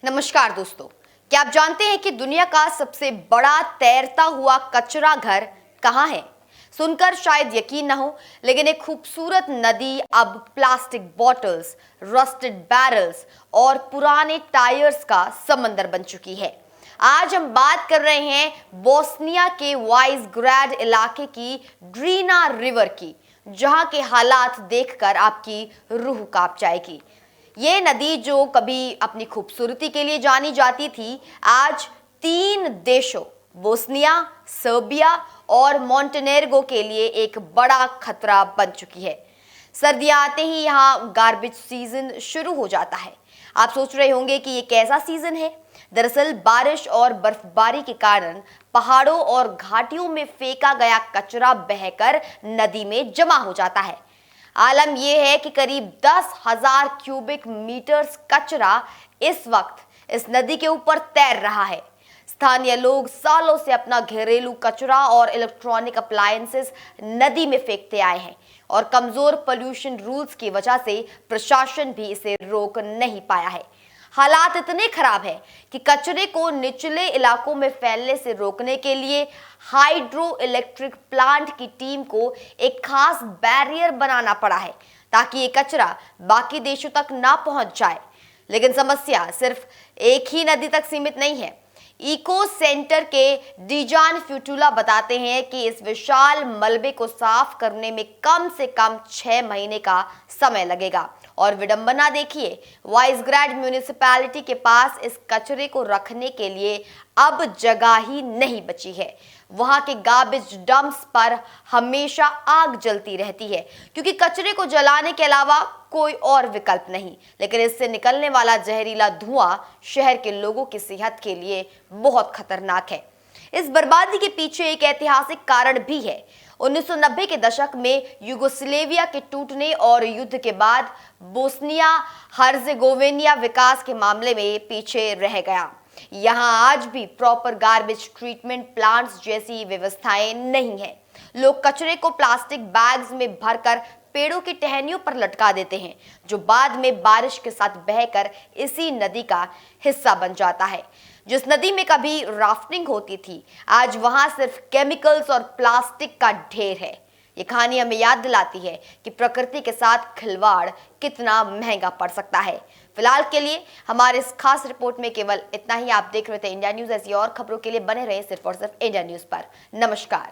नमस्कार दोस्तों, क्या आप जानते हैं कि दुनिया का सबसे बड़ा तैरता हुआ कचरा घर कहाँ है? सुनकर शायद यकीन न हो, लेकिन एक खूबसूरत नदी अब प्लास्टिक बॉटल्स, रस्टेड बैरल्स और पुराने टायर्स का समंदर बन चुकी है। आज हम बात कर रहे हैं बोस्निया के वाइजग्राड इलाके की ड्रीना रिवर की, जहां के हालात देखकर आपकी रूह कांप जाएगी। ये नदी जो कभी अपनी खूबसूरती के लिए जानी जाती थी, आज 3 देशों बोस्निया, सर्बिया और मोंटेनेग्रो के लिए एक बड़ा खतरा बन चुकी है। सर्दियां आते ही यहाँ गार्बेज सीजन शुरू हो जाता है। आप सोच रहे होंगे कि ये कैसा सीजन है? दरअसल बारिश और बर्फबारी के कारण पहाड़ों और घाटियों में फेंका गया कचरा बहकर नदी में जमा हो जाता है। आलम यह है कि करीब 10,000 क्यूबिक मीटर्स कचरा इस वक्त इस नदी के ऊपर तैर रहा है। स्थानीय लोग सालों से अपना घरेलू कचरा और इलेक्ट्रॉनिक अप्लायंसेस नदी में फेंकते आए हैं और कमजोर पोल्यूशन रूल्स की वजह से प्रशासन भी इसे रोक नहीं पाया है। हालात इतने खराब है कि कचरे को निचले इलाकों में फैलने से रोकने के लिए हाइड्रो इलेक्ट्रिक प्लांट की टीम को एक खास बैरियर बनाना पड़ा है ताकि ये कचरा बाकी देशों तक ना पहुंच जाए। लेकिन समस्या सिर्फ एक ही नदी तक सीमित नहीं है। इको सेंटर के डिजान फ्यूटुला बताते हैं कि इस विशाल मलबे को साफ करने में कम से कम 6 महीने का समय लगेगा। और विडंबना देखिए, वाइजग्राड म्यूनिसिपैलिटी के पास इस कचरे को रखने के लिए अब जगह ही नहीं बची है। वहां के गार्बेज डंप्स पर हमेशा आग जलती रहती है क्योंकि कचरे को जलाने के अलावा कोई और विकल्प नहीं। लेकिन इससे निकलने वाला जहरीला धुआं शहर के लोगों की सेहत के लिए बहुत खतरनाक है। इस बर्बादी के पीछे एक ऐतिहासिक कारण भी है। 1990 के दशक में यूगोस्लेविया के टूटने और युद्ध के बाद बोस्निया हर्जेगोविना विकास के मामले में पीछे रह गया। यहाँ आज भी प्रॉपर गार्बेज ट्रीटमेंट प्लांट्स जैसी व्यवस्थाएं नहीं है। लोग कचरे को प्लास्टिक बैग्स में भरकर पेड़ों की टहनियों पर लटका देते हैं, जो बाद में बारिश के साथ बहकर इसी नदी का हिस्सा बन जाता है। जिस नदी में कभी राफ्टिंग होती थी, आज वहां सिर्फ केमिकल्स और प्लास्टिक का ढेर है। ये कहानी हमें याद दिलाती है कि प्रकृति के साथ खिलवाड़ कितना महंगा पड़ सकता है। फिलहाल के लिए हमारे इस खास रिपोर्ट में केवल इतना ही। आप देख रहे थे इंडिया न्यूज। ऐसी और खबरों के लिए बने रहे सिर्फ और सिर्फ इंडिया न्यूज पर। नमस्कार।